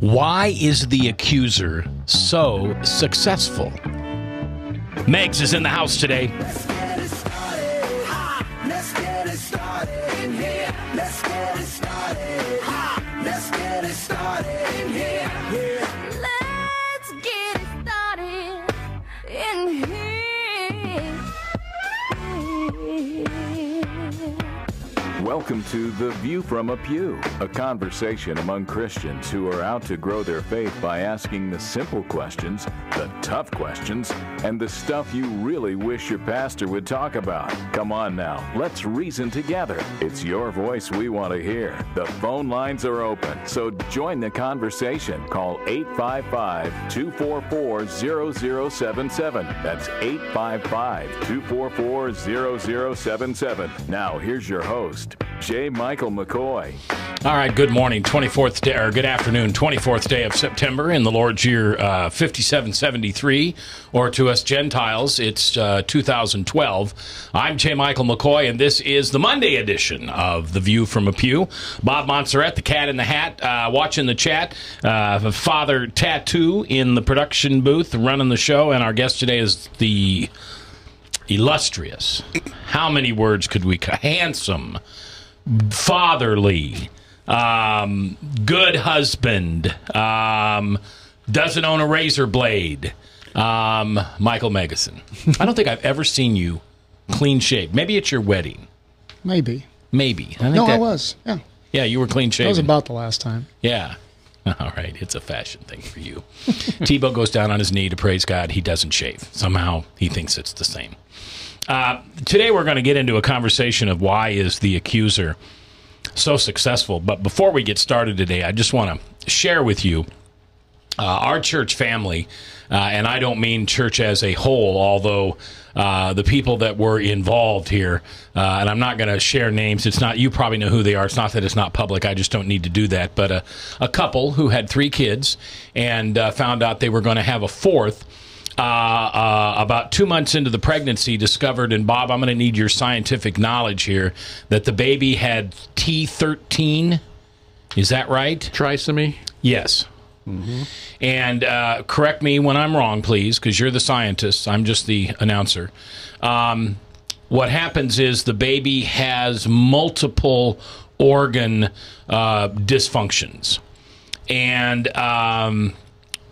Why is the accuser so successful? Megs is in the house today. Let's get it started. Ha! Let's get it started in here. Let's get it started. Ha! Let's get it started in here. Yeah. Let's get it started in here. Welcome to The View from a Pew, a conversation among Christians who are out to grow their faith by asking the simple questions, the tough questions, and the stuff you really wish your pastor would talk about. Come on now, let's reason together. It's your voice we want to hear. The phone lines are open, so join the conversation. Call 855-244-0077. That's 855-244-0077. Now, here's your host, J. Michael McCoy. All right, good morning, 24th day, or good afternoon, 24th day of September in the Lord's year 5773, or to us Gentiles, it's 2012. I'm J. Michael McCoy, and this is the Monday edition of The View from a Pew. Bob Montserrat, the cat in the hat, watching the chat. Father Tattoo in the production booth, running the show, and our guest today is the illustrious. How many words could we... Handsome, fatherly, good husband, doesn't own a razor blade, Michael Megason. I don't think I've ever seen you clean shaved. Maybe it's your wedding. Maybe. I was. Yeah. Yeah, you were clean shaven. That was about the last time. Yeah. All right, it's a fashion thing for you. Tebow goes down on his knee to praise God. He doesn't shave. Somehow he thinks it's the same. Today we're going to get into a conversation of why is the accuser so successful. But before we get started today, I just want to share with you our church family, and I don't mean church as a whole, although the people that were involved here, and I'm not going to share names. It's not, you probably know who they are. It's not that it's not public. I just don't need to do that. But a couple who had 3 kids and found out they were going to have a fourth, about 2 months into the pregnancy, discovered, and Bob, I'm going to need your scientific knowledge here, that the baby had T13. Is that right? Trisomy? Yes. Mm-hmm. And correct me when I'm wrong, please, because you're the scientist. I'm just the announcer. What happens is the baby has multiple organ dysfunctions. And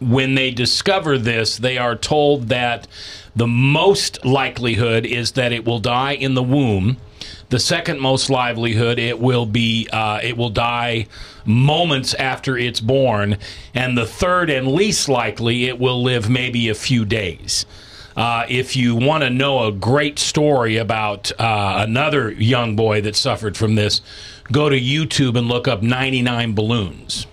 when they discover this, they are told that the most likelihood is that it will die in the womb. The second most likelihood, it will die moments after it's born, and the third and least likely, it will live maybe a few days. If you want to know a great story about another young boy that suffered from this, go to YouTube and look up 99 balloons.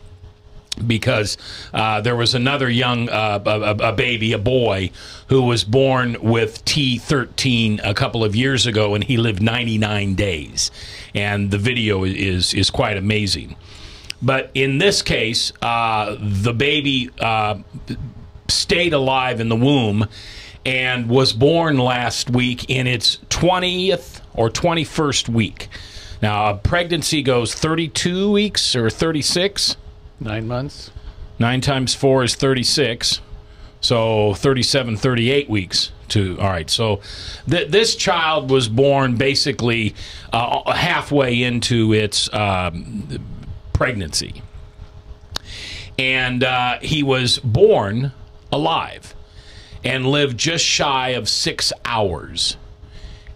Because there was another young a baby, a boy, who was born with T13 a couple of years ago, and he lived 99 days. And the video is quite amazing. But in this case, the baby stayed alive in the womb and was born last week in its 20th or 21st week. Now, a pregnancy goes 32 weeks or 36. 9 months. 9 times 4 is 36. So 37, 38 weeks. All right, so this child was born basically halfway into its pregnancy. And he was born alive and lived just shy of 6 hours.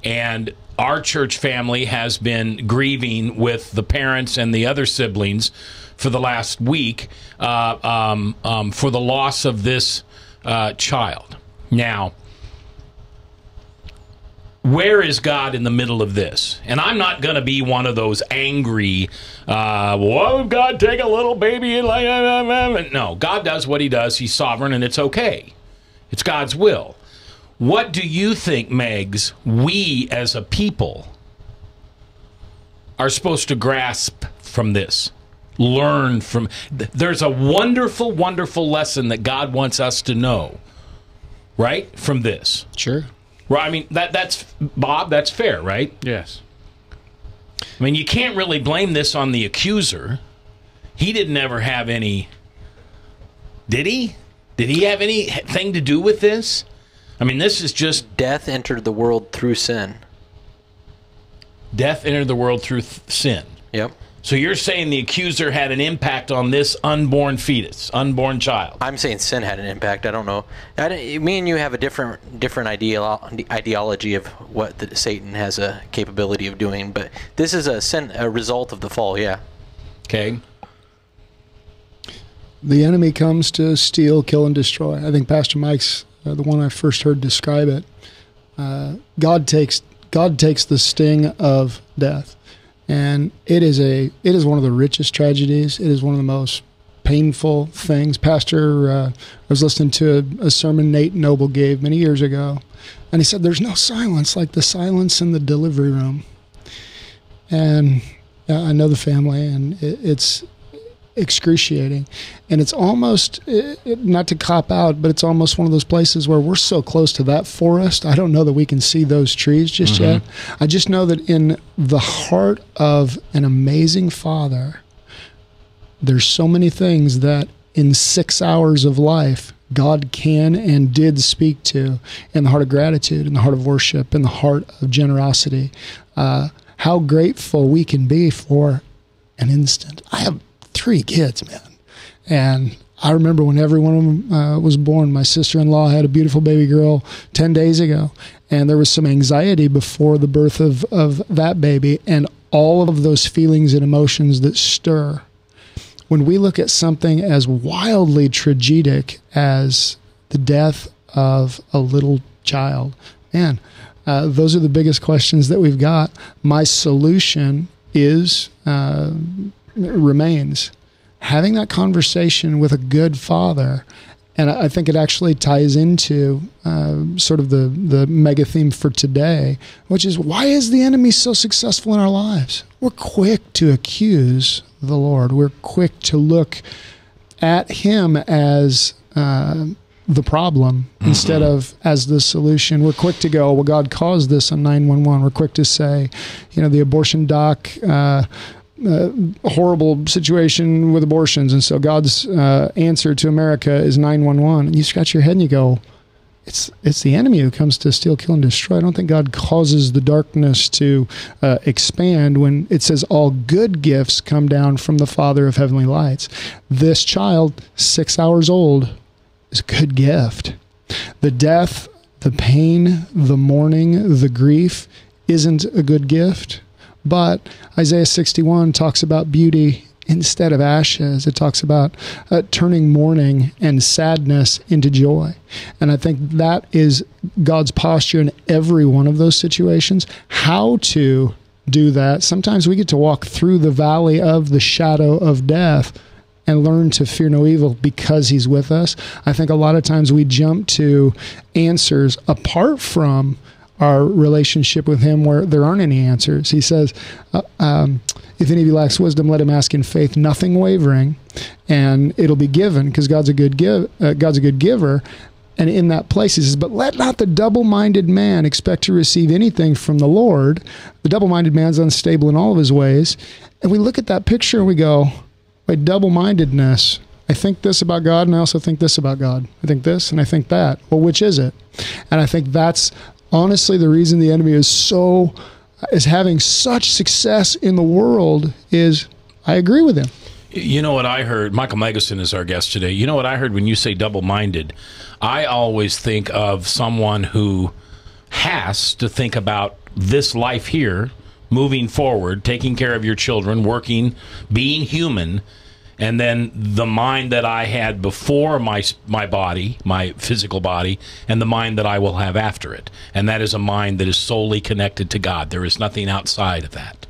And our church family has been grieving with the parents and the other siblings for the last week for the loss of this child. Now, where is God in the middle of this? And I'm not going to be one of those angry, why would God take a little baby? No, God does what he does. He's sovereign, and it's okay. It's God's will. What do you think, Megs, we as a people are supposed to grasp from this? Learn from... There's a wonderful, wonderful lesson that God wants us to know, right, from this. Sure. Well, I mean, that's Bob, that's fair, right? Yes. I mean, you can't really blame this on the accuser. He didn't ever have any Did he? Did he have anything to do with this? I mean, this is just... Death entered the world through sin. Death entered the world through sin. Yep. So you're saying the accuser had an impact on this unborn fetus, unborn child? I'm saying sin had an impact. I don't know. Me and you have a different ideology of what Satan has a capability of doing, but this is a result of the fall, yeah. Okay. The enemy comes to steal, kill, and destroy. I think Pastor Mike's the one I first heard describe it. God takes the sting of death, and it is one of the richest tragedies. It is one of the most painful things. Pastor, I was listening to a sermon Nate Noble gave many years ago, and he said, "There's no silence like the silence in the delivery room." And I know the family, and it's excruciating, and it's almost not to cop out, but it's almost one of those places where we're so close to that forest. I don't know that we can see those trees just yet. I just know that in the heart of an amazing Father, there's so many things that in 6 hours of life God can and did speak to in the heart of gratitude, in the heart of worship, in the heart of generosity. How grateful we can be for an instant. I have 3 kids, man. And I remember when every one of them was born. My sister-in-law had a beautiful baby girl 10 days ago. And there was some anxiety before the birth of that baby, and all of those feelings and emotions that stir. When we look at something as wildly tragic as the death of a little child, man, those are the biggest questions that we've got. My solution remains having that conversation with a good Father. And I think it actually ties into sort of the mega theme for today, which is, why is the enemy so successful in our lives? We're quick to accuse the Lord. We're quick to look at him as the problem instead of as the solution. We're quick to go, well, God caused this on 911. We're quick to say, the abortion doc, horrible situation with abortions, and so God's answer to America is 911. And you scratch your head and you go, it's the enemy who comes to steal, kill, and destroy. I don't think God causes the darkness to expand when it says all good gifts come down from the Father of heavenly lights. This child, 6 hours old, is a good gift. The death, the pain, the mourning, the grief isn't a good gift. But Isaiah 61 talks about beauty instead of ashes. It talks about turning mourning and sadness into joy. And I think that is God's posture in every one of those situations. How to do that. Sometimes we get to walk through the valley of the shadow of death and learn to fear no evil because he's with us. I think a lot of times we jump to answers apart from our relationship with him where there aren't any answers. He says, if any of you lacks wisdom, let him ask in faith, nothing wavering, and it'll be given, because God's a good giver. And in that place, he says, but let not the double-minded man expect to receive anything from the Lord. The double-minded man's unstable in all of his ways. And we look at that picture and we go, wait, double-mindedness. I think this about God, and I also think this about God. I think this, and I think that. Well, which is it? And I think that's honestly the reason the enemy is having such success in the world is I agree with him. You know what I heard? Michael Megason is our guest today. You know what I heard when you say double-minded? I always think of someone who has to think about this life here, moving forward, taking care of your children, working, being human, and then the mind that I had before my body, my physical body, and the mind that I will have after it. And that is a mind that is solely connected to God. There is nothing outside of that.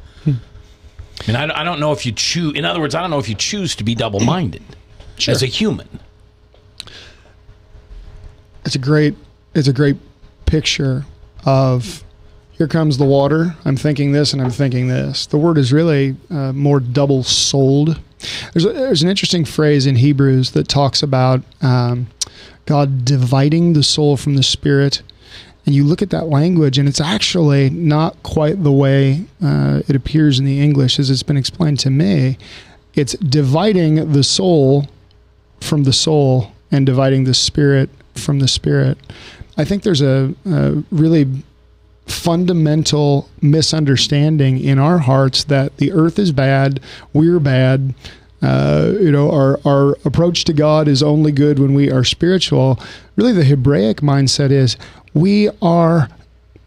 And I don't know if you choose, in other words, I don't know if you choose to be double-minded as a human. It's a great picture of, here comes the water, I'm thinking this and I'm thinking this. The word is really more double-souled. There's an interesting phrase in Hebrews that talks about God dividing the soul from the spirit. And you look at that language, and it's actually not quite the way it appears in the English as it's been explained to me. It's dividing the soul from the soul and dividing the spirit from the spirit. I think there's a really fundamental misunderstanding in our hearts that the earth is bad, we're bad. Our approach to God is only good when we are spiritual. Really, the Hebraic mindset is we are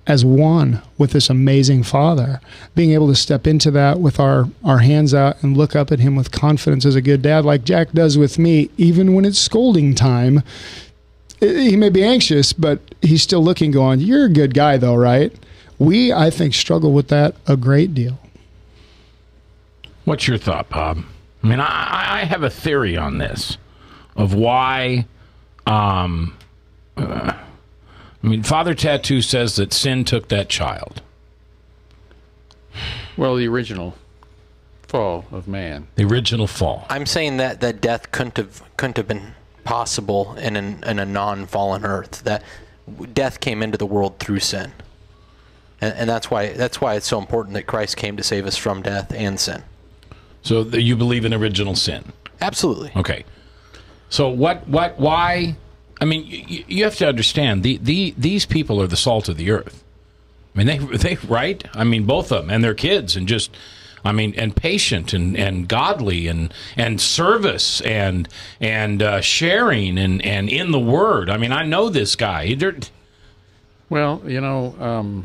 as one with this amazing Father. Being able to step into that with our hands out and look up at Him with confidence as a good dad, like Jack does with me, even when it's scolding time. He may be anxious, but he's still looking, going, "You're a good guy, though, right?" We, I think, struggle with that a great deal. What's your thought, Bob? I mean, I have a theory on this of why. Father Tattoo says that sin took that child. Well, the original fall of man. The original fall. I'm saying that death couldn't have been possible in a non-fallen earth. That death came into the world through sin, and that's why it's so important that Christ came to save us from death and sin. So you believe in original sin? Absolutely. Okay. So why? I mean, you have to understand, these people are the salt of the earth. I mean, they right? I mean, both of them and their kids, and just, I mean, and patient and godly and service and sharing and in the Word. I mean, I know this guy. Well, the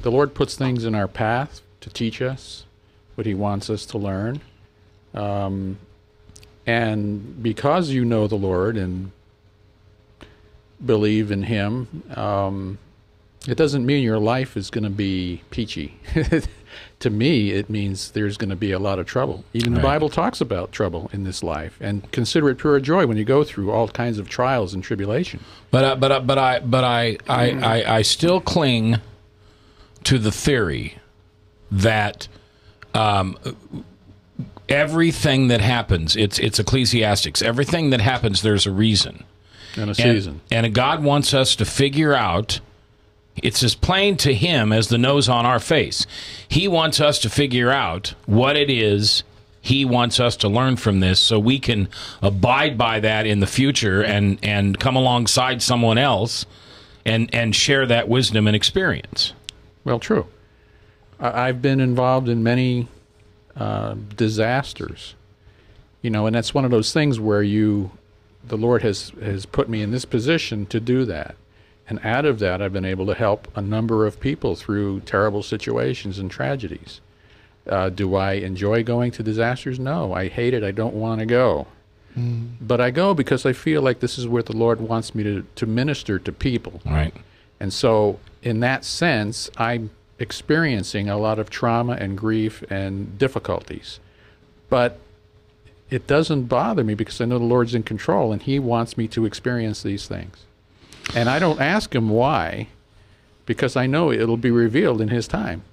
Lord puts things in our path to teach us what He wants us to learn. And because you know the Lord and believe in Him, it doesn't mean your life is going to be peachy. To me, it means there's going to be a lot of trouble. Even the Bible talks about trouble in this life, and consider it pure joy when you go through all kinds of trials and tribulation. But I still cling to the theory that everything that happens, it's Ecclesiastics. Everything that happens, there's a reason. And a season. And God wants us to figure out, it's as plain to Him as the nose on our face. He wants us to figure out what it is He wants us to learn from this, so we can abide by that in the future and come alongside someone else and share that wisdom and experience. Well, true. I've been involved in many disasters, and that's one of those things where the Lord has put me in this position to do that. And out of that, I've been able to help a number of people through terrible situations and tragedies. Do I enjoy going to disasters? No, I hate it. I don't want to go. But I go because I feel like this is where the Lord wants me to minister to people. Right. And so in that sense, I'm experiencing a lot of trauma and grief and difficulties. But it doesn't bother me because I know the Lord's in control and He wants me to experience these things. And I don't ask Him why, because I know it'll be revealed in His time.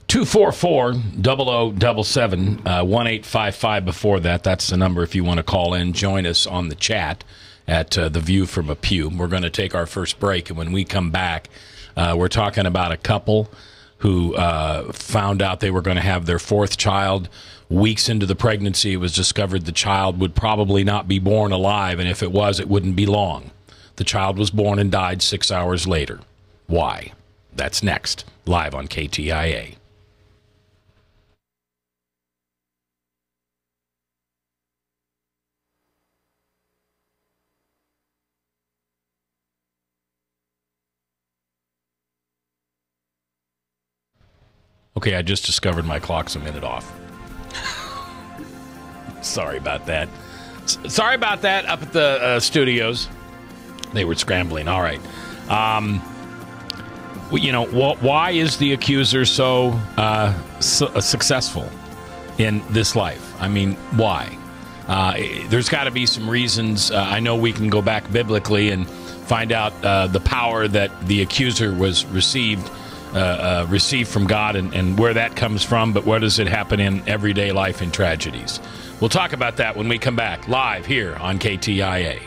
244-0077, 1855 before that. That's the number if you want to call in. Join us on the chat at The View from a Pew. We're going to take our first break, and when we come back, we're talking about a couple who found out they were going to have their fourth child. Weeks into the pregnancy, it was discovered the child would probably not be born alive, and if it was, it wouldn't be long. The child was born and died 6 hours later. Why? That's next, live on KTIA. Okay, I just discovered my clock's a minute off. Sorry about that. Sorry about that up at the studios. They were scrambling. All right. Why is the accuser so successful in this life? I mean, why? There's got to be some reasons. I know we can go back biblically and find out the power that the accuser was received from God and where that comes from, but what does it happen in everyday life in tragedies? We'll talk about that when we come back, live here on KTIA.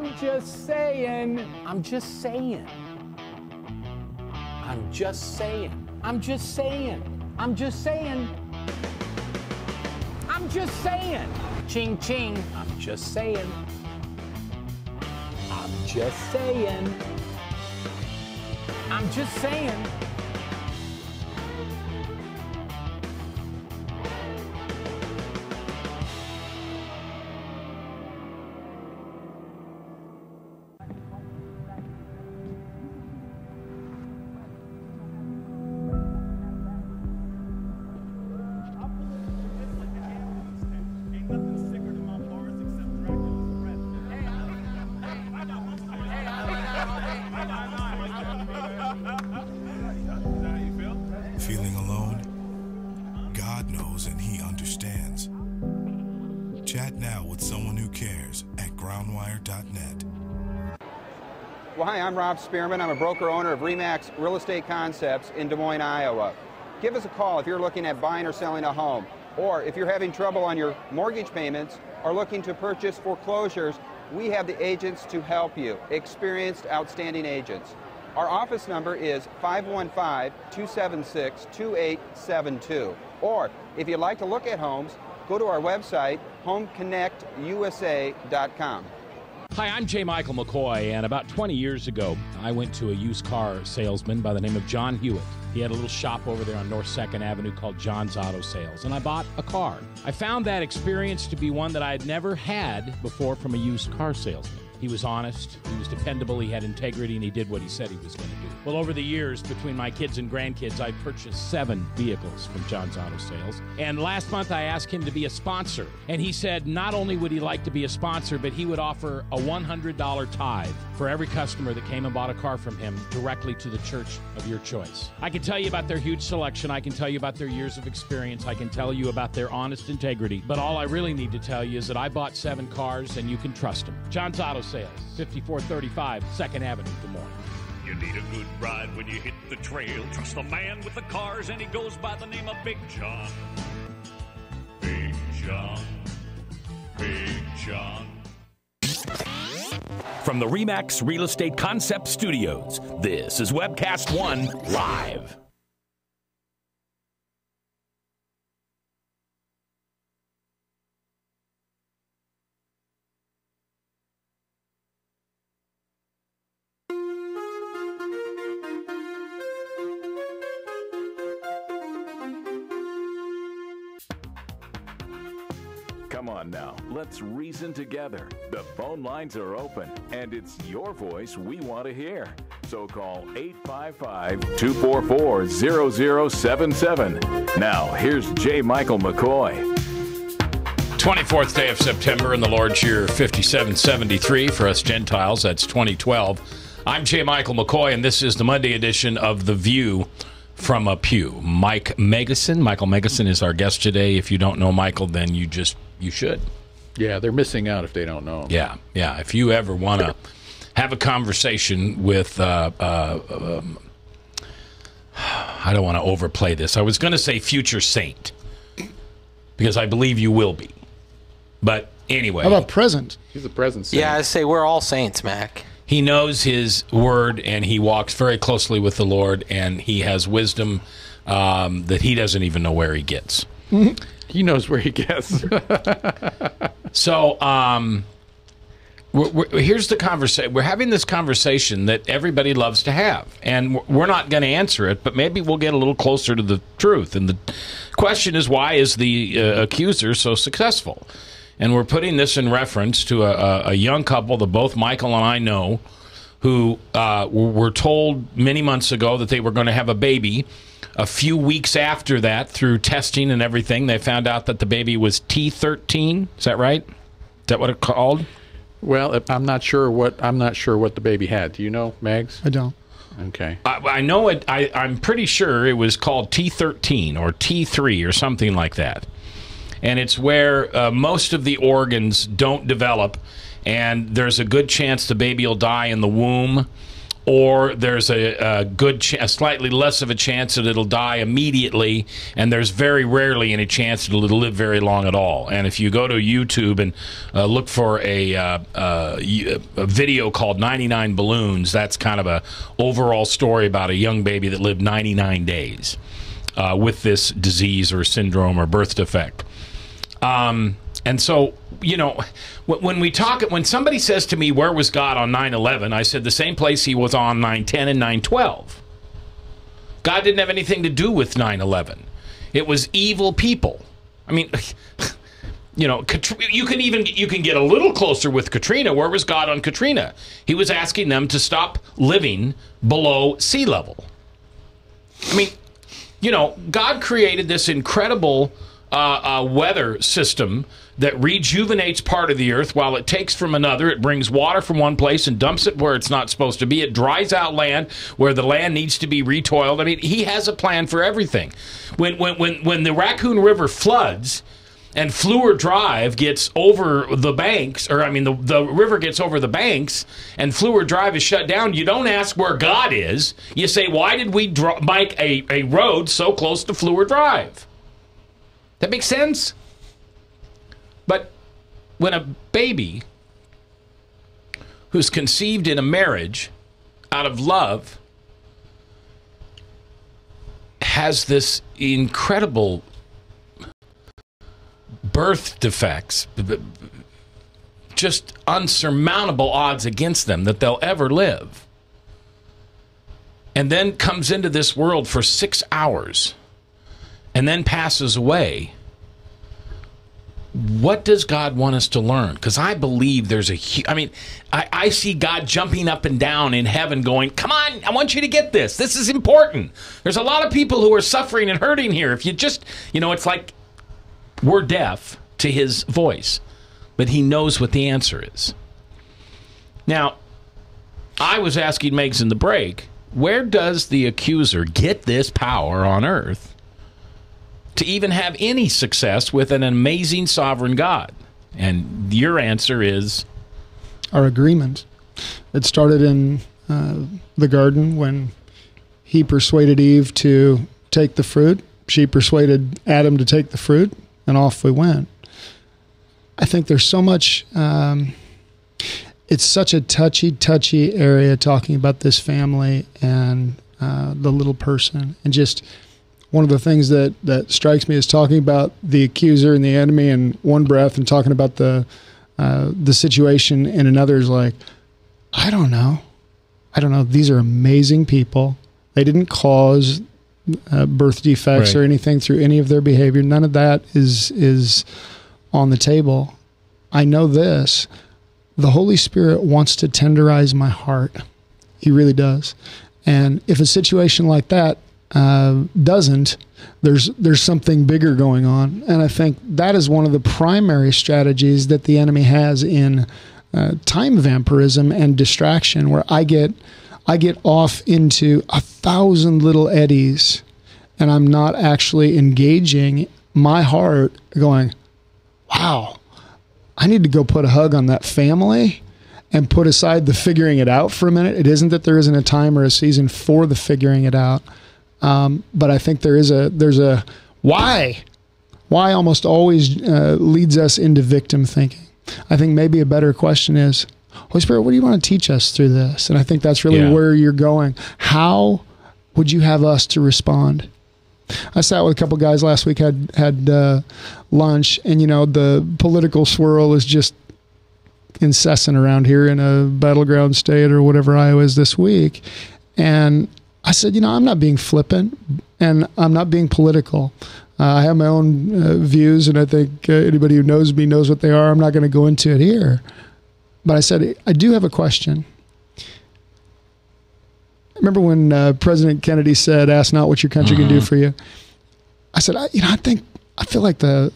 I'm just saying. I'm just saying. I'm just saying. I'm just saying. I'm just saying. I'm just saying. Ching ching. I'm just saying. I'm just saying. I'm just saying. Feeling alone? God knows and He understands. Chat now with someone who cares at groundwire.net. Well, hi, I'm Rob Spearman. I'm a broker owner of RE/MAX Real Estate Concepts in Des Moines, Iowa. Give us a call if you're looking at buying or selling a home, or if you're having trouble on your mortgage payments or looking to purchase foreclosures. We have the agents to help you, experienced, outstanding agents. Our office number is 515-276-2872. Or if you'd like to look at homes, go to our website, homeconnectusa.com. Hi, I'm J. Michael McCoy, and about 20 years ago, I went to a used car salesman by the name of John Hewitt. He had a little shop over there on North 2nd Avenue called John's Auto Sales, and I bought a car. I found that experience to be one that I had never had before from a used car salesman. He was honest, he was dependable, he had integrity, and he did what he said he was going to do. Well, over the years, between my kids and grandkids, I purchased 7 vehicles from John's Auto Sales. And last month, I asked him to be a sponsor. And he said not only would he like to be a sponsor, but he would offer a $100 tithe for every customer that came and bought a car from him directly to the church of your choice. I can tell you about their huge selection. I can tell you about their years of experience. I can tell you about their honest integrity. But all I really need to tell you is that I bought 7 cars, and you can trust them. John's Auto Sales, 5435 2nd Avenue, Des Moines. You need a good ride when you hit the trail. Trust the man with the cars, and he goes by the name of Big John. Big John. Big John. From the RE/MAX Real Estate Concept Studios, this is Webcast One Live. Come on now, let's reason together. The phone lines are open, and it's your voice we want to hear. So call 855-244-0077. Now, here's J. Michael McCoy. 24th day of September in the Lord's year 5773. For us Gentiles, that's 2012. I'm J. Michael McCoy, and this is the Monday edition of The View from a Pew. Michael Megason is our guest today. If you don't know Michael, then you should. Yeah, they're missing out if they don't know him. Yeah. If you ever want to have a conversation with, I don't want to overplay this. I was going to say future saint, because I believe you will be. But anyway. How about present? He's a present saint. Yeah, I say we're all saints, Mac. He knows his word, and he walks very closely with the Lord, and he has wisdom that he doesn't even know where he gets. He knows where he gets. So here's the conversation. We're having this conversation that everybody loves to have, and we're not going to answer it, but maybe we'll get a little closer to the truth. And the question is, why is the accuser so successful? And we're putting this in reference to a young couple that both Michael and I know, who were told many months ago that they were going to have a baby. A few weeks after that, through testing and everything, they found out that the baby was T13. Is that right? Is that what it's called? Well, I'm not sure what the baby had. Do you know, Mags? I don't. Okay. I know it. I'm pretty sure it was called T13 or T3 or something like that. And it's where most of the organs don't develop, and there's a good chance the baby will die in the womb, or there's a slightly less of a chance that it'll die immediately, and there's very rarely any chance that it'll live very long at all. And if you go to YouTube and look for a video called 99 Balloons, that's kind of a overall story about a young baby that lived 99 days with this disease or syndrome or birth defect. And so, you know, when somebody says to me, where was God on 9/11? I said the same place he was on 9/10 and 9/12. God didn't have anything to do with 9/11. It was evil people. I mean, you know, you can get a little closer with Katrina. Where was God on Katrina? He was asking them to stop living below sea level. I mean, you know, God created this incredible weather system that rejuvenates part of the earth while it takes from another. It brings water from one place and dumps it where it's not supposed to be. It dries out land where the land needs to be retoiled. I mean, he has a plan for everything. When the Raccoon River floods and Fleur Drive gets over the banks, or I mean the river gets over the banks and Fleur Drive is shut down, you don't ask where God is. You say, why did we make a road so close to Fleur Drive? That makes sense? But when a baby who's conceived in a marriage out of love has this incredible birth defects, just unsurmountable odds against them that they'll ever live, and then comes into this world for 6 hours and then passes away, what does God want us to learn? Because I believe there's I see God jumping up and down in heaven going, come on, I want you to get this. This is important. There's a lot of people who are suffering and hurting here. If you just, you know, it's like we're deaf to his voice, but he knows what the answer is. Now, I was asking Megs in the break, where does the accuser get this power on earth to even have any success with an amazing sovereign God? And your answer is? Our agreement. It started in the garden when he persuaded Eve to take the fruit. She persuaded Adam to take the fruit, and off we went. I think there's so much... it's such a touchy area talking about this family and the little person. And just... one of the things that strikes me is talking about the accuser and the enemy in one breath and talking about the situation in another is like, I don't know. These are amazing people. They didn't cause birth defects or anything through any of their behavior. None of that is on the table. I know this. The Holy Spirit wants to tenderize my heart. He really does. And if a situation like that doesn't, there's something bigger going on. And I think that is one of the primary strategies that the enemy has in time vampirism and distraction, where I get off into 1,000 little eddies and I'm not actually engaging my heart going, wow, I need to go put a hug on that family and put aside the figuring it out for a minute. It isn't that there isn't a time or a season for the figuring it out. But I think there's a why almost always leads us into victim thinking. I think maybe a better question is, Holy Spirit, what do you want to teach us through this? And I think that's really where you're going. How would you have us to respond? I sat with a couple guys last week, had lunch, and, you know, the political swirl is just incessant around here in a battleground state or whatever Iowa is this week. And I said, you know, I'm not being flippant and I'm not being political. I have my own views, and I think anybody who knows me knows what they are. I'm not going to go into it here. But I said, I do have a question. Remember when President Kennedy said, "Ask not what your country can do for you"? I said, I feel like the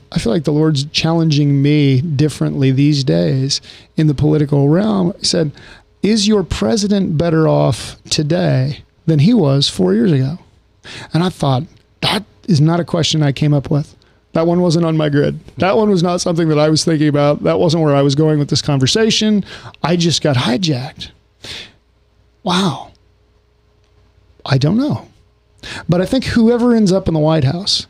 Lord's challenging me differently these days in the political realm. He said, "Is your president better off today than he was 4 years ago?" And I thought, that is not a question I came up with. That one wasn't on my grid. That one was not something that I was thinking about. That wasn't where I was going with this conversation. I just got hijacked. Wow. I don't know. But I think whoever ends up in the White House,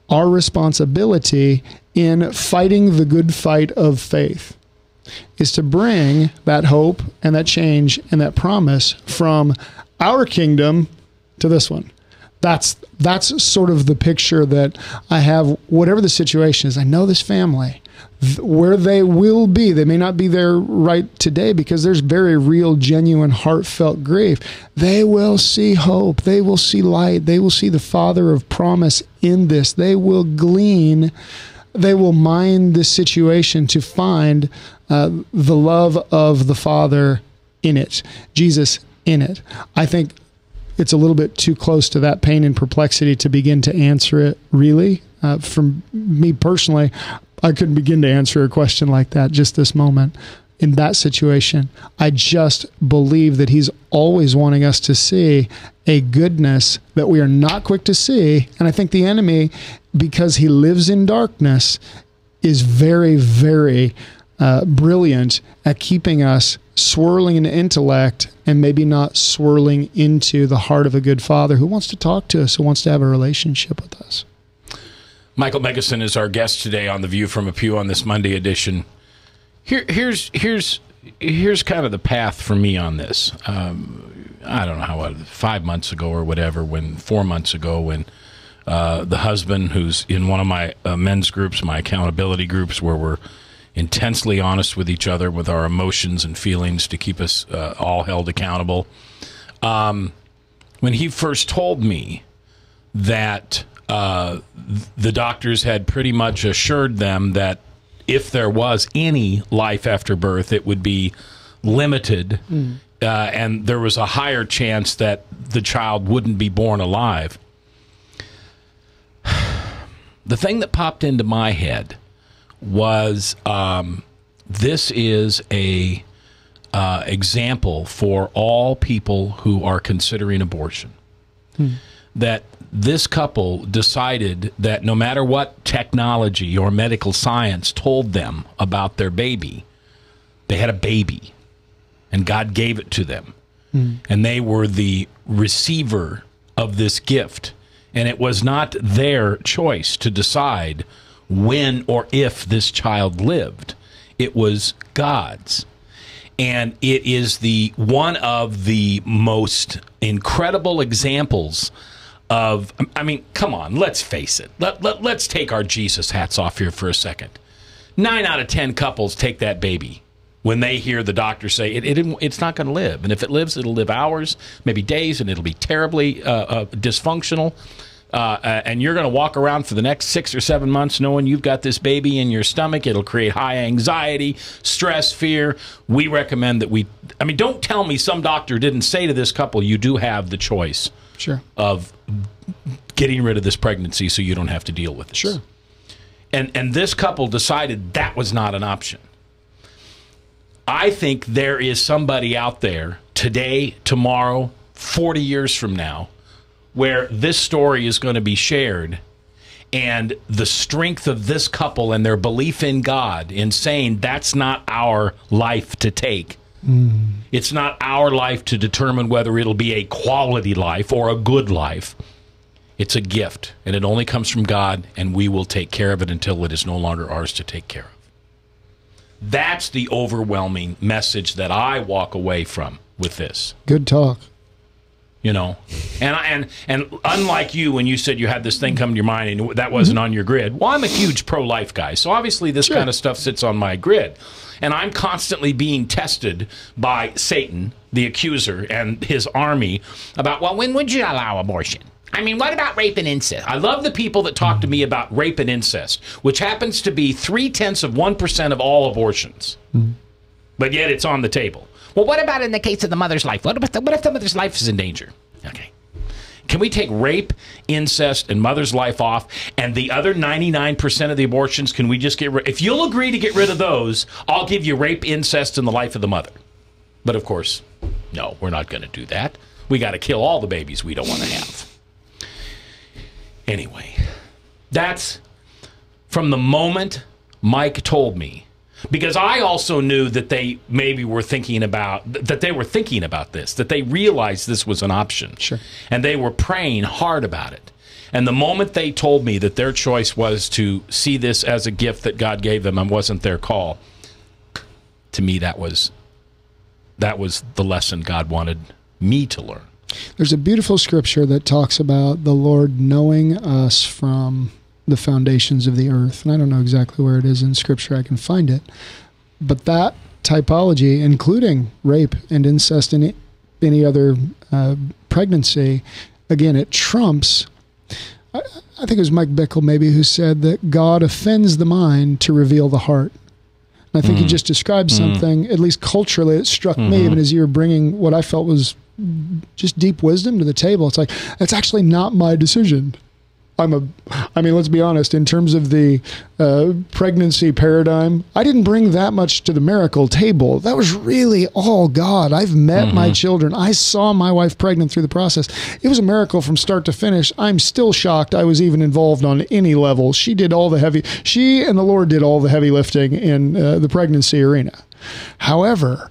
our responsibility in fighting the good fight of faith is to bring that hope and that change and that promise from our kingdom to this one. That's sort of the picture that I have, whatever the situation is. I know this family, where they will be. They may not be there right today because there's very real, genuine, heartfelt grief. They will see hope. They will see light. They will see the Father of promise in this. They will glean. They will mine this situation to find the love of the Father in it, Jesus in it. I think it's a little bit too close to that pain and perplexity to begin to answer it, really. From me personally, I couldn't begin to answer a question like that just this moment in that situation. I just believe that he's always wanting us to see a goodness that we are not quick to see. And I think the enemy, because he lives in darkness, is very, very brilliant at keeping us swirling into intellect and maybe not swirling into the heart of a good Father who wants to talk to us, who wants to have a relationship with us. Michael Megason is our guest today on The View from a Pew on this Monday edition. Here's kind of the path for me on this. I don't know how, 5 months ago or whatever, 4 months ago, when the husband, who's in one of my men's groups, my accountability groups, where we're intensely honest with each other with our emotions and feelings to keep us all held accountable. When he first told me that the doctors had pretty much assured them that if there was any life after birth, it would be limited, and there was a higher chance that the child wouldn't be born alive. The thing that popped into my head was this is a example for all people who are considering abortion. That this couple decided that no matter what technology or medical science told them about their baby, they had a baby, and God gave it to them. And they were the receiver of this gift. And it was not their choice to decide when or if this child lived. It was God's. And it is one of the most incredible examples of, I mean, come on, let's face it. Let's take our Jesus hats off here for a second. 9 out of 10 couples take that baby when they hear the doctor say it's not going to live. And if it lives, it'll live hours, maybe days, and it'll be terribly dysfunctional. And you're going to walk around for the next 6 or 7 months knowing you've got this baby in your stomach. It'll create high anxiety, stress, fear. We recommend that don't tell me some doctor didn't say to this couple, you do have the choice of getting rid of this pregnancy so you don't have to deal with this. And this couple decided that was not an option. I think there is somebody out there today, tomorrow, 40 years from now, where this story is going to be shared, and the strength of this couple and their belief in God in saying that's not our life to take. It's not our life to determine whether it'll be a quality life or a good life. It's a gift, and it only comes from God, and we will take care of it until it is no longer ours to take care of. That's the overwhelming message that I walk away from with this. Good talk. You know, and unlike you, when you said you had this thing come to your mind and that wasn't on your grid. Well, I'm a huge pro-life guy, so obviously this kind of stuff sits on my grid. And I'm constantly being tested by Satan, the accuser, and his army about, well, when would you allow abortion? I mean, what about rape and incest? I love the people that talk to me about rape and incest, which happens to be 0.3% of all abortions. But yet it's on the table. Well, what about in the case of the mother's life? What if the mother's life is in danger? Okay. Can we take rape, incest, and mother's life off, and the other 99% of the abortions, can we just get rid? If you'll agree to get rid of those, I'll give you rape, incest, and the life of the mother. But of course, no, we're not going to do that. We got to kill all the babies we don't want to have. Anyway, that's from the moment Mike told me Because I also knew that they maybe were thinking about this, that they realized this was an option. Sure. And they were praying hard about it. And the moment they told me that their choice was to see this as a gift that God gave them and wasn't their call, to me that was the lesson God wanted me to learn. There's a beautiful scripture that talks about the Lord knowing us from the foundations of the earth. And I don't know exactly where it is in Scripture. I can find it. But that typology, including rape and incest and any other pregnancy, again, it trumps, I think it was Mike Bickle maybe who said that God offends the mind to reveal the heart. And I think he just described something, at least culturally, it struck me, even as you were bringing what I felt was just deep wisdom to the table. It's like, it's actually not my decision. I mean, let's be honest, in terms of the pregnancy paradigm, I didn't bring that much to the miracle table. That was really all God. I've met my children. I saw my wife pregnant through the process. It was a miracle from start to finish. I'm still shocked I was even involved on any level. She and the Lord did all the heavy lifting in the pregnancy arena. However,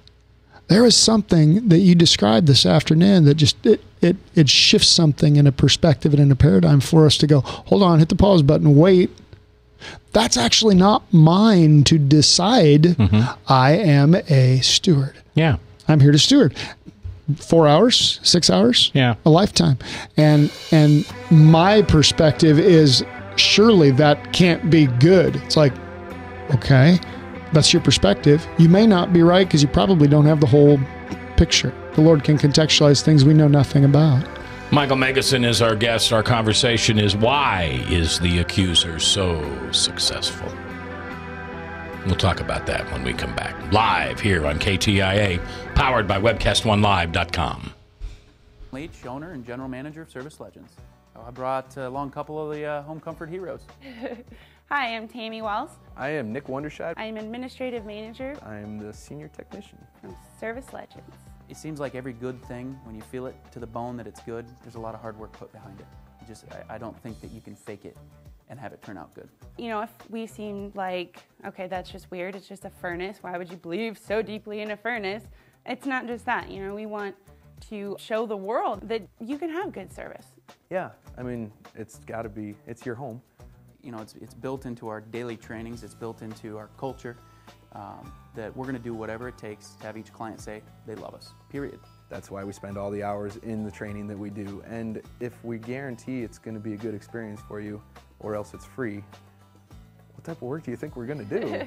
there is something that you described this afternoon that just it shifts something in a perspective and in a paradigm for us to go, hold on, hit the pause button, wait. That's actually not mine to decide. I am a steward. Yeah. I'm here to steward. 4 hours, 6 hours, yeah, a lifetime. And my perspective is surely that can't be good. It's like, okay, that's your perspective. You may not be right because you probably don't have the whole picture. The Lord can contextualize things we know nothing about. Michael Megason is our guest. Our conversation is, why is the accuser so successful? We'll talk about that when we come back. Live here on KTIA, powered by WebcastOneLive.com. Leach, owner and general manager of Service Legends. I brought along a couple of the home comfort heroes. Hi, I'm Tammy Wells. I am Nick Wondershide. I'm administrative manager. I am the senior technician from Service Legends. It seems like every good thing, when you feel it to the bone that it's good, there's a lot of hard work put behind it. I don't think that you can fake it and have it turn out good. You know, if we seem like, okay, that's just weird, it's just a furnace, why would you believe so deeply in a furnace? It's not just that, you know, we want to show the world that you can have good service. Yeah, I mean, it's got to be, it's your home. You know, it's built into our daily trainings, it's built into our culture, that we're going to do whatever it takes to have each client say they love us, period. That's why we spend all the hours in the training that we do. And if we guarantee it's going to be a good experience for you, or else it's free, what type of work do you think we're going to do?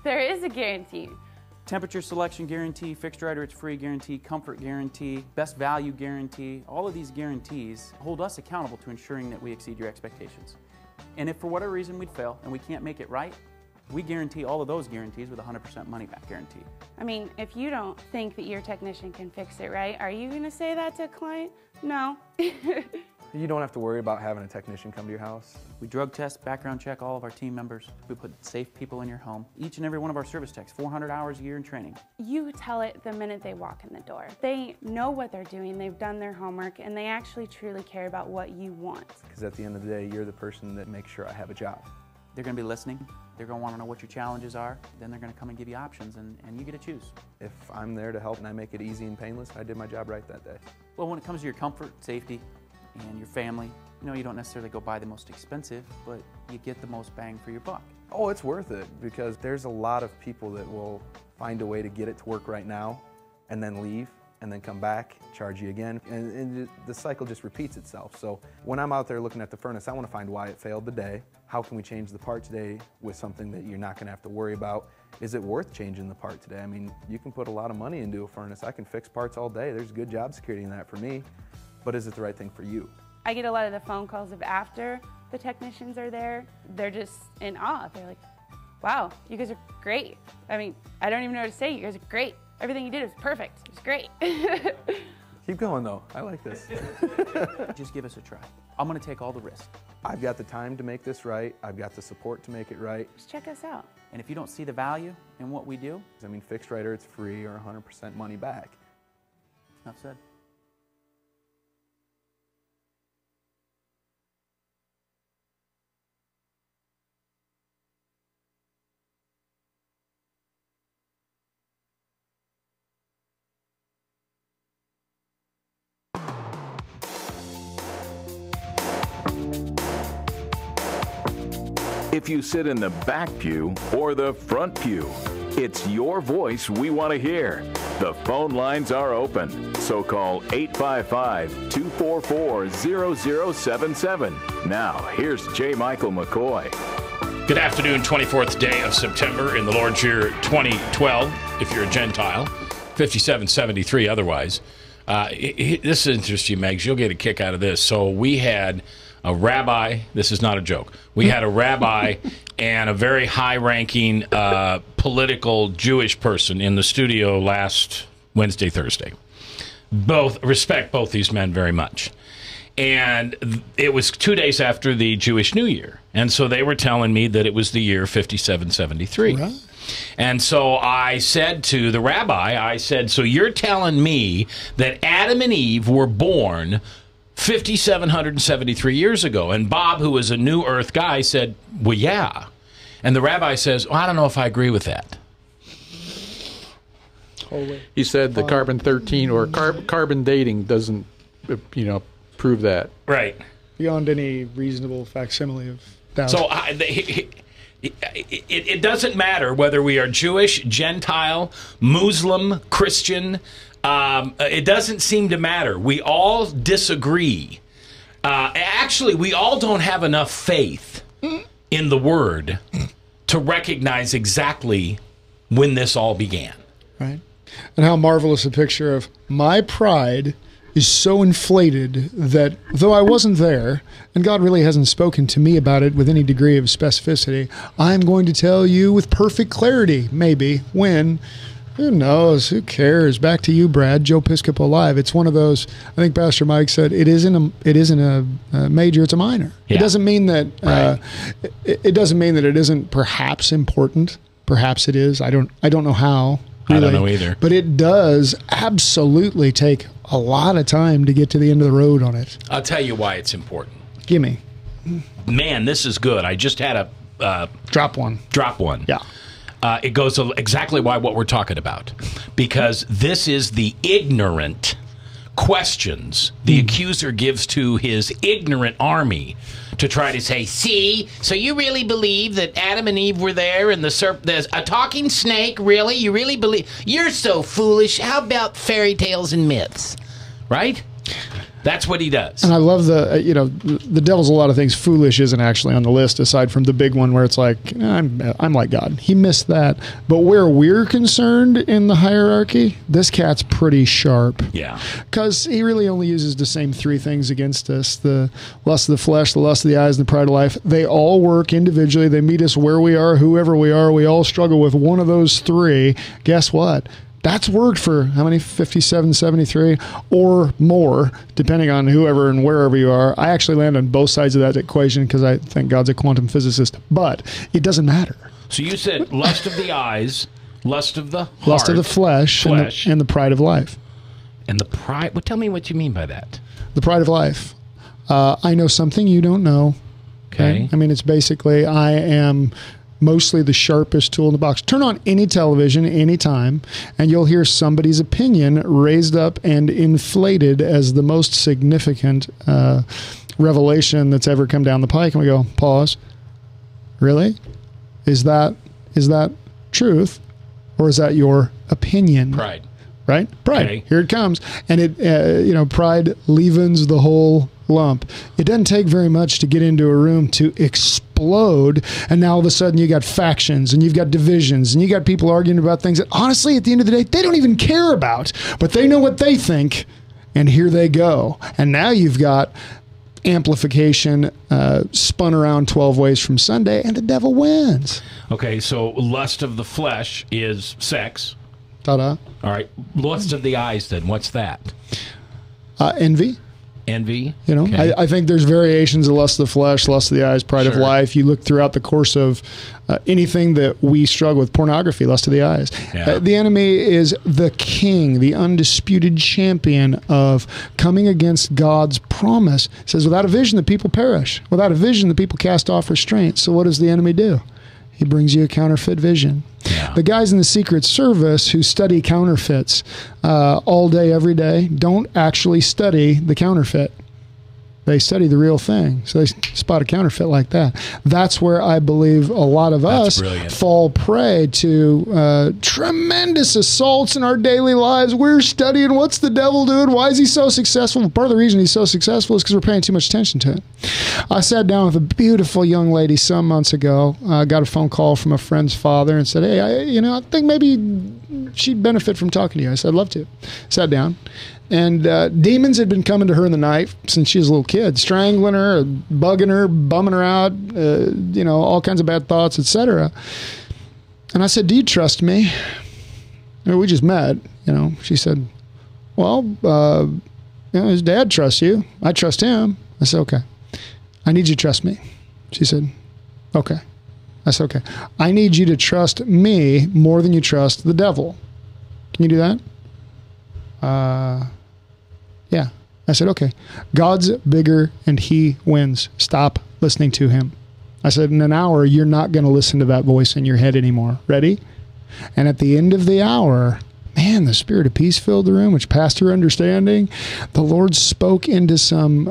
There is a guarantee. Temperature selection guarantee, fixed right or it's free guarantee, comfort guarantee, best value guarantee. All of these guarantees hold us accountable to ensuring that we exceed your expectations. And if for whatever reason we'd fail and we can't make it right, we guarantee all of those guarantees with a 100% money back guarantee. I mean, if you don't think that your technician can fix it right, are you going to say that to a client? No. You don't have to worry about having a technician come to your house. We drug test, background check all of our team members. We put safe people in your home. Each and every one of our service techs, 400 hours a year in training. You tell it the minute they walk in the door. They know what they're doing, they've done their homework, and they actually truly care about what you want. Because at the end of the day, you're the person that makes sure I have a job. They're going to be listening. They're going to want to know what your challenges are. Then they're going to come and give you options, and you get to choose. If I'm there to help and I make it easy and painless, I did my job right that day. Well, when it comes to your comfort, safety, and your family, you know, you don't necessarily go buy the most expensive, but you get the most bang for your buck. Oh, it's worth it, because there's a lot of people that will find a way to get it to work right now and then leave and then come back, charge you again, and the cycle just repeats itself. So when I'm out there looking at the furnace, I want to find why it failed today. How can we change the part today with something that you're not going to have to worry about? Is it worth changing the part today? I mean, you can put a lot of money into a furnace. I can fix parts all day. There's good job security in that for me, but is it the right thing for you? I get a lot of the phone calls of after the technicians are there. They're just in awe. They're like, wow, you guys are great. I mean, I don't even know what to say. You guys are great. Everything you did was perfect. It was great. Keep going though, I like this. Just give us a try. I'm gonna take all the risk. I've got the time to make this right. I've got the support to make it right. Just check us out. And if you don't see the value in what we do, I mean, fixed right or it's free or 100% money back. Enough said. If you sit in the back pew or the front pew, it's your voice we want to hear. The phone lines are open, so call 855-244-0077. Now, here's J. Michael McCoy. Good afternoon, 24th day of September in the Lord's year 2012, if you're a Gentile, 5773 otherwise. This interests you, Megs. You'll get a kick out of this. So we had a rabbi. This is not a joke. We had a rabbi and a very high-ranking political Jewish person in the studio last Wednesday, Thursday. Respect both these men very much. And it was 2 days after the Jewish New Year. And so they were telling me that it was the year 5773. Right. And so I said to the rabbi, so you're telling me that Adam and Eve were born 5,773 years ago. And Bob, who was a New Earth guy, said, well, yeah. And the rabbi says, well, I don't know if I agree with that. He said the carbon-13 or carbon dating doesn't, prove that. Right. Beyond any reasonable facsimile of doubt. So it doesn't matter whether we are Jewish, Gentile, Muslim, Christian. It doesn't seem to matter. We all disagree. Actually, we all don't have enough faith in the Word to recognize exactly when this all began. Right. And how marvelous a picture of my pride is so inflated that though I wasn't there, and God really hasn't spoken to me about it with any degree of specificity, I'm going to tell you with perfect clarity, maybe, when. Who knows? Who cares? Back to you, Brad. Joe Piscopo Live. It's one of those. I think Pastor Mike said it isn't a major. It's a minor. Yeah. It doesn't mean that. It doesn't mean that it isn't perhaps important. Perhaps it is. I don't know how. Really. I don't know either. But it does absolutely take a lot of time to get to the end of the road on it. I'll tell you why it's important. Gimme. Man, this is good. I just had a drop one. Yeah. It goes to exactly what we're talking about, because this is the ignorant questions the accuser gives to his ignorant army to try to say, see, so you really believe that Adam and Eve were there and there's a talking snake, really? You really believe? You're so foolish. How about fairy tales and myths? Right? That's what he does. And I love the devil's a lot of things. Foolish isn't actually on the list, aside from the big one where it's like, I'm like God. He missed that. But where we're concerned in the hierarchy, this cat's pretty sharp. Yeah. Because he really only uses the same three things against us: the lust of the flesh, the lust of the eyes, and the pride of life. They all work individually. They meet us where we are, whoever we are. We all struggle with one of those three. Guess what? That's worked for how many? 57, 73 or more, depending on whoever and wherever you are. I actually land on both sides of that equation because I think God's a quantum physicist. But it doesn't matter. So you said lust of the eyes, lust of the heart, lust of the flesh. And the pride of life. And the pride? Well, tell me what you mean by that. The pride of life. I know something you don't know. Okay. I mean, it's basically I am mostly the sharpest tool in the box. Turn on any television anytime, and you'll hear somebody's opinion raised up and inflated as the most significant revelation that's ever come down the pike. And we go, pause. Really? Is that truth, or is that your opinion? Pride. Right? Pride. Okay. Here it comes. And it, pride leavens the whole lump. It doesn't take very much to get into a room to explode, and now all of a sudden you got factions and you've got divisions and you got people arguing about things that honestly at the end of the day they don't even care about, but they know what they think, and here they go. And now you've got amplification spun around 12 ways from Sunday, and the devil wins. Okay, so lust of the flesh is sex. Ta-da. All right, lust of the eyes then, what's that? Envy. Envy. Okay. I think there's variations of lust of the flesh, lust of the eyes, pride of life. You look throughout the course of anything that we struggle with, pornography, lust of the eyes. Yeah. The enemy is the king, the undisputed champion of coming against God's promise. It says, without a vision, the people perish. Without a vision, the people cast off restraint. So what does the enemy do? He brings you a counterfeit vision. Yeah. The guys in the Secret Service who study counterfeits all day, every day, don't actually study the counterfeit. They study the real thing. So they spot a counterfeit like that. That's where I believe a lot of us fall prey to tremendous assaults in our daily lives. We're studying what's the devil doing? Why is he so successful? Part of the reason he's so successful is because we're paying too much attention to it. I sat down with a beautiful young lady some months ago. I got a phone call from a friend's father and said, hey, I think maybe she'd benefit from talking to you. I said, I'd love to. Sat down. And demons had been coming to her in the night since she was a little kid, strangling her, bugging her, bumming her out, all kinds of bad thoughts, etc. And I said, do you trust me? We just met, She said, well, his dad trusts you. I trust him. I said, okay. I need you to trust me. She said, okay. I said, okay. I need you to trust me more than you trust the devil. Can you do that? Yeah. I said, okay. God's bigger and he wins. Stop listening to him. I said, in an hour, you're not going to listen to that voice in your head anymore. Ready? And at the end of the hour, man, the spirit of peace filled the room, which passed her understanding. The Lord spoke into some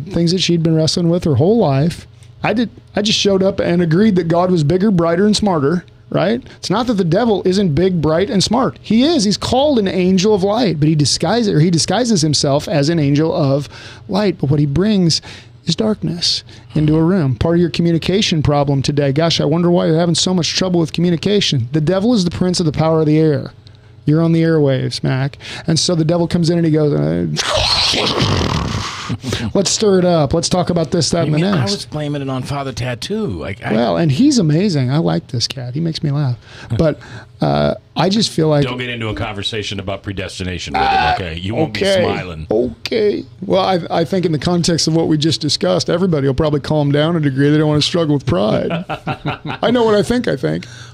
things that she'd been wrestling with her whole life. I just showed up and agreed that God was bigger, brighter, and smarter. Right? It's not that the devil isn't big, bright, and smart. He is. He's called an angel of light, but he disguises himself as an angel of light. But what he brings is darkness into a room. Part of your communication problem today. Gosh, I wonder why you're having so much trouble with communication. The devil is the prince of the power of the air. You're on the airwaves, Mac. And so the devil comes in and he goes, let's stir it up. Let's talk about this, that, and the next. I was blaming it on Father Tattoo. Well, and he's amazing. I like this cat. He makes me laugh. But I just feel like... Don't get into a conversation about predestination with him, okay? You won't be smiling. Okay. Well, I think in the context of what we just discussed, everybody will probably calm down a degree. They don't want to struggle with pride. I know what I think.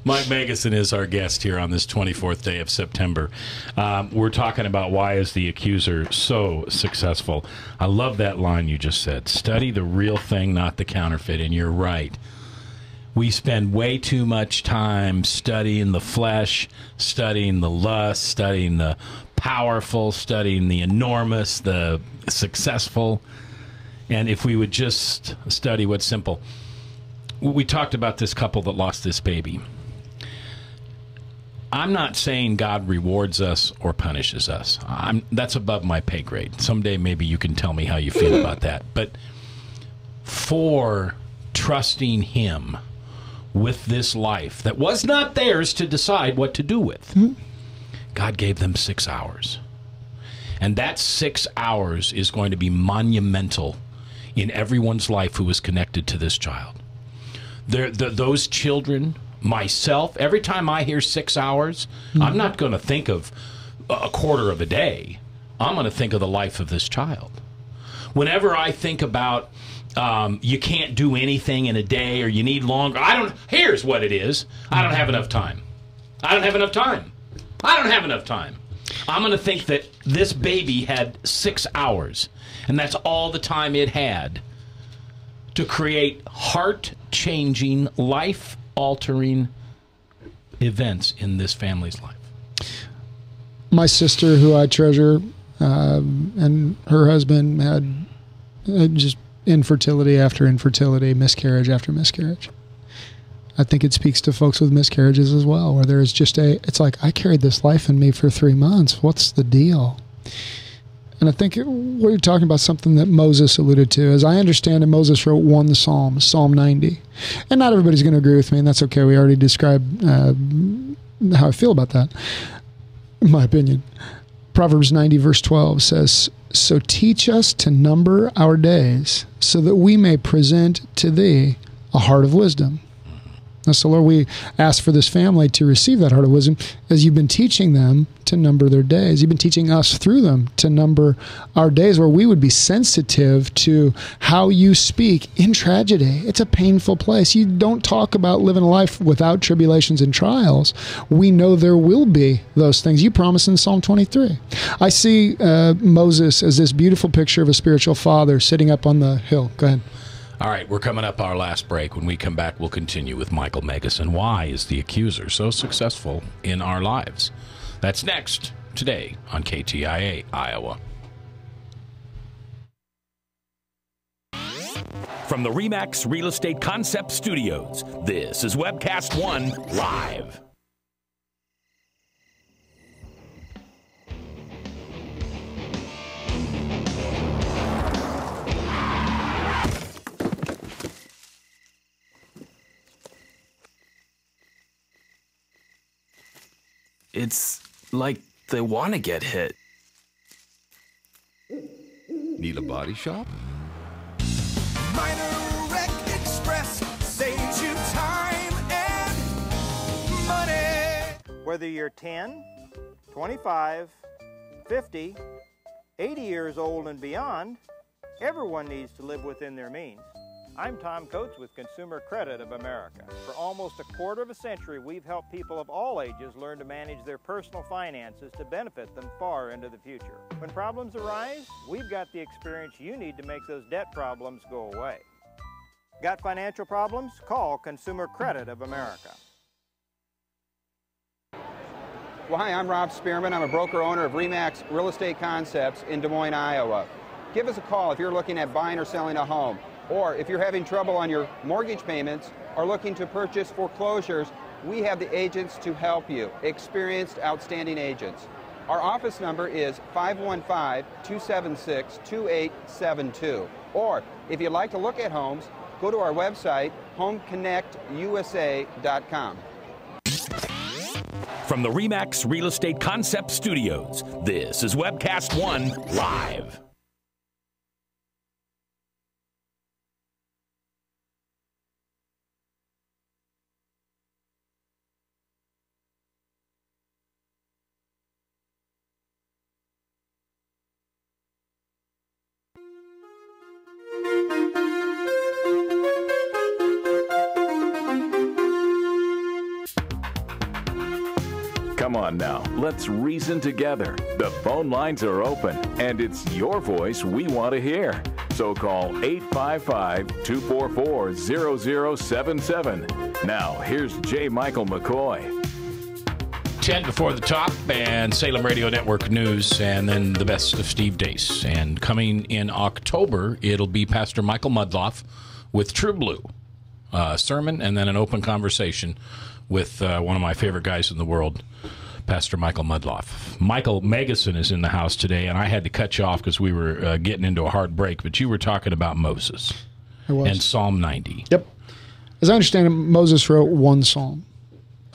Mike Magnuson is our guest here on this 24th day of September. We're talking about why is the accuser so successful. I love that line you just said. Study the real thing, not the counterfeit. And you're right. We spend way too much time studying the flesh, studying the lust, studying the powerful, studying the enormous, the successful. And if we would just study what's simple. We talked about this couple that lost this baby. I'm not saying God rewards us or punishes us. That's above my pay grade. Someday maybe you can tell me how you feel about that. But for trusting him with this life that was not theirs to decide what to do with, God gave them 6 hours. And that 6 hours is going to be monumental in everyone's life who is connected to this child. Those children, myself, every time I hear 6 hours, I'm not going to think of a quarter of a day. I'm going to think of the life of this child. Whenever I think about you can't do anything in a day or you need longer, here's what it is. I don't have enough time. I don't have enough time. I don't have enough time. I'm going to think that this baby had 6 hours, and that's all the time it had to create heart-changing, life-altering events in this family's life. My sister, who I treasure, and her husband had just infertility after infertility, miscarriage after miscarriage. I think it speaks to folks with miscarriages as well, where there's just it's like, I carried this life in me for 3 months. What's the deal? And I think what you're talking about, something that Moses alluded to. As I understand it, Moses wrote one of the Psalms, Psalm 90. And not everybody's going to agree with me, and that's okay. We already described how I feel about that, in my opinion. Proverbs 90, verse 12 says, "So teach us to number our days, so that we may present to thee a heart of wisdom." And so, Lord, we ask for this family to receive that heart of wisdom as you've been teaching them to number their days. You've been teaching us through them to number our days, where we would be sensitive to how you speak in tragedy. It's a painful place. You don't talk about living a life without tribulations and trials. We know there will be those things. You promise in Psalm 23. I see Moses as this beautiful picture of a spiritual father sitting up on the hill. Go ahead. All right, we're coming up our last break. When we come back, we'll continue with Michael Magnuson. Why is the accuser so successful in our lives? That's next, today on KTIA, Iowa. From the RE/MAX Real Estate Concept Studios, this is Webcast One Live. It's like they want to get hit. Need a body shop? Minor Wreck Express saves you time and money. Whether you're 10, 25, 50, 80 years old and beyond, everyone needs to live within their means. I'm Tom Coates with Consumer Credit of America. For almost a quarter of a century, we've helped people of all ages learn to manage their personal finances to benefit them far into the future. When problems arise, we've got the experience you need to make those debt problems go away. Got financial problems? Call Consumer Credit of America. Well, hi, I'm Rob Spearman. I'm a broker owner of RE/MAX Real Estate Concepts in Des Moines, Iowa. Give us a call if you're looking at buying or selling a home, or if you're having trouble on your mortgage payments or looking to purchase foreclosures. We have the agents to help you, experienced, outstanding agents. Our office number is 515-276-2872. Or if you'd like to look at homes, go to our website, homeconnectusa.com. From the RE/MAX Real Estate Concept Studios, this is Webcast One Live. Come on now, let's reason together. The phone lines are open, and it's your voice we want to hear. So call 855-244-0077. Now, here's J. Michael McCoy. 10 before the top, and Salem Radio Network News, and then the best of Steve Deace. And coming in October, it'll be Pastor Michael Mudloff with True Blue sermon, and then an open conversation with one of my favorite guys in the world, Pastor Michael Mudloff. Michael Megason is in the house today, and I had to cut you off because we were getting into a hard break, but you were talking about Moses and Psalm 90. Yep. As I understand it, Moses wrote one psalm,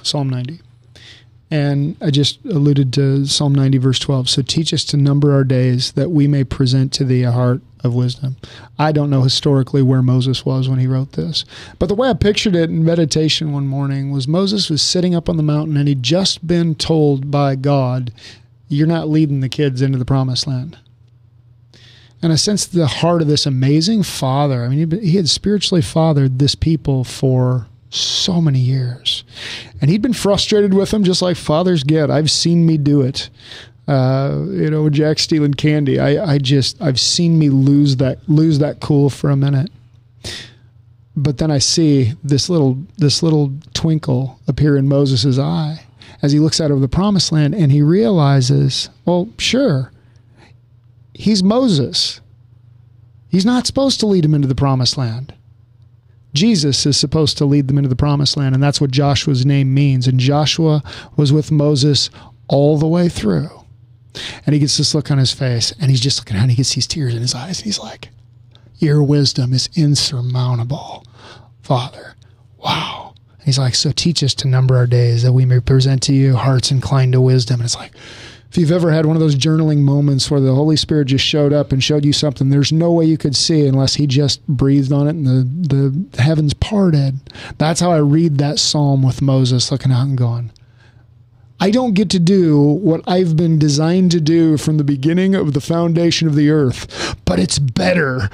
Psalm 90. And I just alluded to Psalm 90, verse 12. So teach us to number our days that we may present to thee a heart of wisdom. I don't know historically where Moses was when he wrote this. But the way I pictured it in meditation one morning was Moses was sitting up on the mountain and he'd just been told by God, you're not leading the kids into the promised land. And I sensed the heart of this amazing father. I mean, he had spiritually fathered this people for so many years. And he'd been frustrated with them just like fathers get. I've seen me do it. Jack stealing candy. I've seen me lose that cool for a minute. But then I see this little twinkle appear in Moses' eye as he looks out over the promised land, and he realizes, well, sure, he's Moses. He's not supposed to lead him into the promised land. Jesus is supposed to lead them into the promised land, and that's what Joshua's name means. And Joshua was with Moses all the way through. And he gets this look on his face, and he's just looking at it, and he gets these tears in his eyes, and he's like, your wisdom is insurmountable, Father. Wow. And he's like, so teach us to number our days that we may present to you hearts inclined to wisdom. And it's like, if you've ever had one of those journaling moments where the Holy Spirit just showed up and showed you something, there's no way you could see unless he just breathed on it and the heavens parted. That's how I read that psalm with Moses looking out and going, I don't get to do what I've been designed to do from the beginning of the foundation of the earth, but it's better.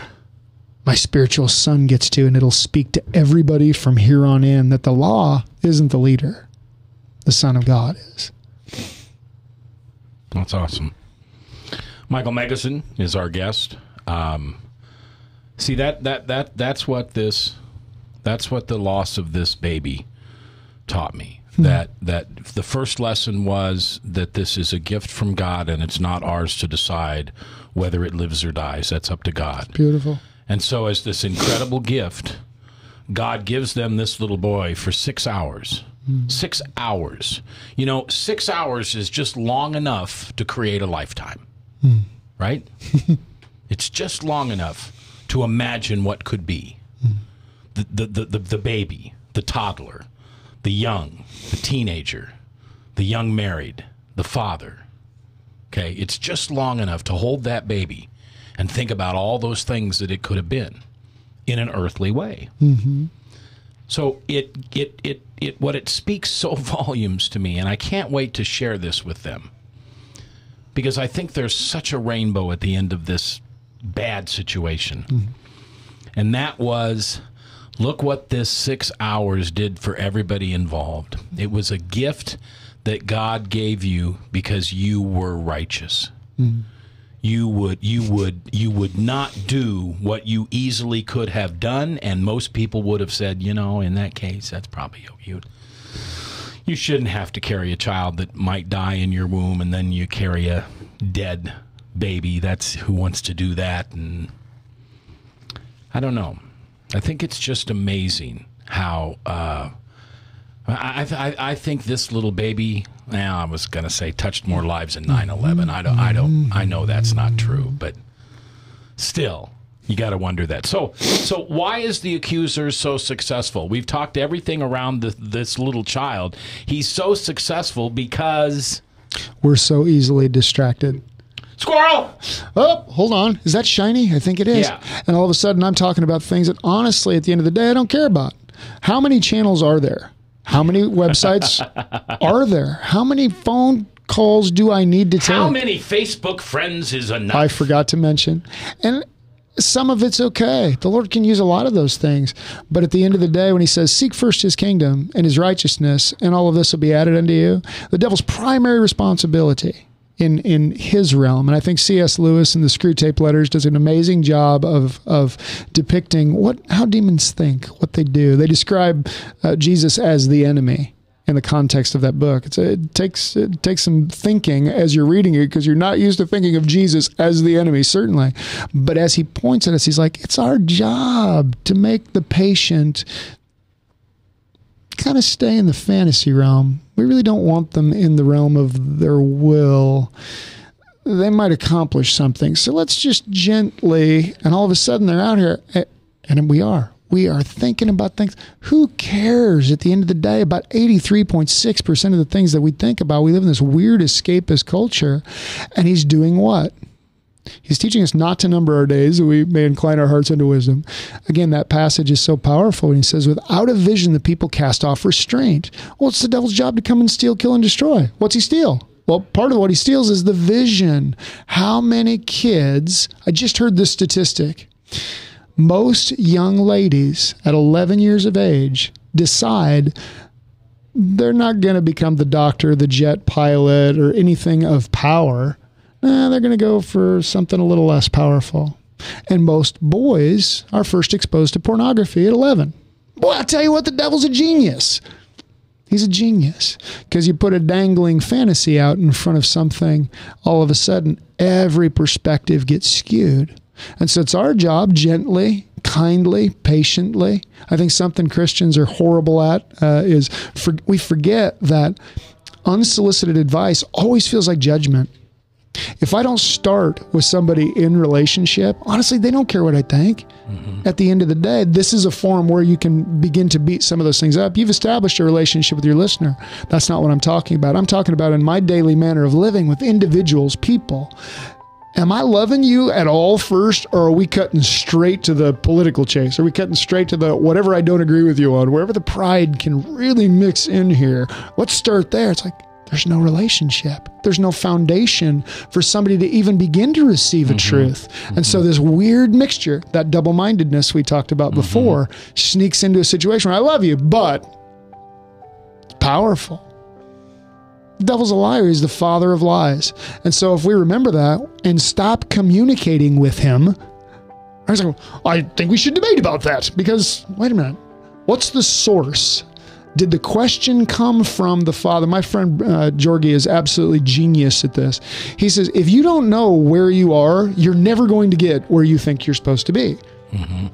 My spiritual son gets to, and it'll speak to everybody from here on in that the law isn't the leader. The Son of God is. That's awesome. Michael Megason is our guest. See that's what the loss of this baby taught me. That the first lesson was that this is a gift from God, and it's not ours to decide whether it lives or dies. That's up to God. Beautiful. And so as this incredible gift, God gives them this little boy for 6 hours. 6 hours. 6 hours is just long enough to create a lifetime. Right? It's just long enough to imagine what could be. The baby, the toddler, the young, the teenager, the young married, the father. Okay? It's just long enough to hold that baby and think about all those things that it could have been in an earthly way. So what it speaks so volumes to me, and I can't wait to share this with them, because I think there's such a rainbow at the end of this bad situation. And that was, look what this 6 hours did for everybody involved. It was a gift that God gave you because you were righteous. You would not do what you easily could have done, and most people would have said, in that case, that's probably you shouldn't have to carry a child that might die in your womb, and then you carry a dead baby. That's who wants to do that. And I don't know. I think it's just amazing how I think this little baby, I was going to say, touched more lives in 9/11. I know that's not true, but still, you got to wonder that. So why is the accuser so successful? We've talked everything around this little child. He's so successful because we're so easily distracted. Squirrel! Oh, hold on. Is that shiny? I think it is. Yeah. And all of a sudden, I'm talking about things that, honestly, at the end of the day, I don't care about. How many channels are there? How many websites are there? How many phone calls do I need to take? How many Facebook friends is enough? I forgot to mention. And some of it's okay. The Lord can use a lot of those things. But at the end of the day, when he says, seek first his kingdom and his righteousness, and all of this will be added unto you, the devil's primary responsibility in his realm, and I think C.S. Lewis in the Screw Tape Letters does an amazing job of depicting how demons think, what they do. They describe Jesus as the enemy in the context of that book. It takes some thinking as you're reading it, because you're not used to thinking of Jesus as the enemy, certainly. But as he points at us, he's like, it's our job to make the patient kind of stay in the fantasy realm. We really don't want them in the realm of their will. They might accomplish something. So let's just gently, and all of a sudden they're out here, and we are thinking about things. Who cares at the end of the day about 83.6% of the things that we think about? We live in this weird escapist culture, and he's doing what? He's teaching us not to number our days, that we may incline our hearts unto wisdom. Again, that passage is so powerful. And he says, without a vision, the people cast off restraint. Well, it's the devil's job to come and steal, kill, and destroy. What's he steal? Well, part of what he steals is the vision. How many kids, I just heard this statistic, most young ladies at 11 years of age decide they're not going to become the doctor, the jet pilot, or anything of power. They're going to go for something a little less powerful. And most boys are first exposed to pornography at 11. Boy, I'll tell you what, the devil's a genius. He's a genius. Because you put a dangling fantasy out in front of something, all of a sudden, every perspective gets skewed. And so it's our job, gently, kindly, patiently. I think something Christians are horrible at is we forget that unsolicited advice always feels like judgment. If I don't start with somebody in relationship, honestly, they don't care what I think. At the end of the day, this is a forum where you can begin to beat some of those things up. You've established a relationship with your listener. That's not what I'm talking about. I'm talking about in my daily manner of living with individuals, people. Am I loving you at all first, or are we cutting straight to the political chase? Are we cutting straight to the whatever I don't agree with you on, wherever the pride can really mix in here? Let's start there. It's like, there's no relationship. There's no foundation for somebody to even begin to receive a truth. And so this weird mixture, that double-mindedness we talked about before, sneaks into a situation where I love you, but it's powerful. The devil's a liar. He's the father of lies. And so if we remember that and stop communicating with him, I think we should debate about that, because, wait a minute, what's the source? Did the question come from the Father? My friend Jorgie is absolutely genius at this. He says, if you don't know where you are, you're never going to get where you think you're supposed to be.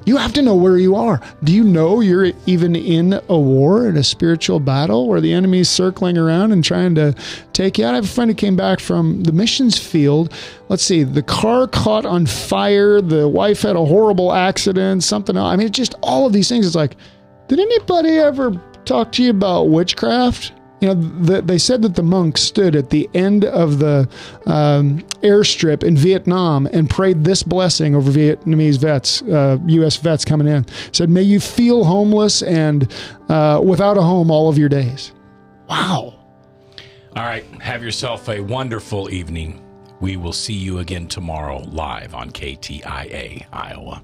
You have to know where you are. Do you know you're even in a war, in a spiritual battle where the enemy's circling around and trying to take you out? I have a friend who came back from the missions field. Let's see, the car caught on fire. The wife had a horrible accident, something else. I mean, just all of these things. It's like, did anybody ever talk to you about witchcraft? You know, they said that the monks stood at the end of the airstrip in Vietnam and prayed this blessing over Vietnamese vets, U.S. vets coming in. Said, may you feel homeless and without a home all of your days. Wow. All right. Have yourself a wonderful evening. We will see you again tomorrow live on KTIA, Iowa.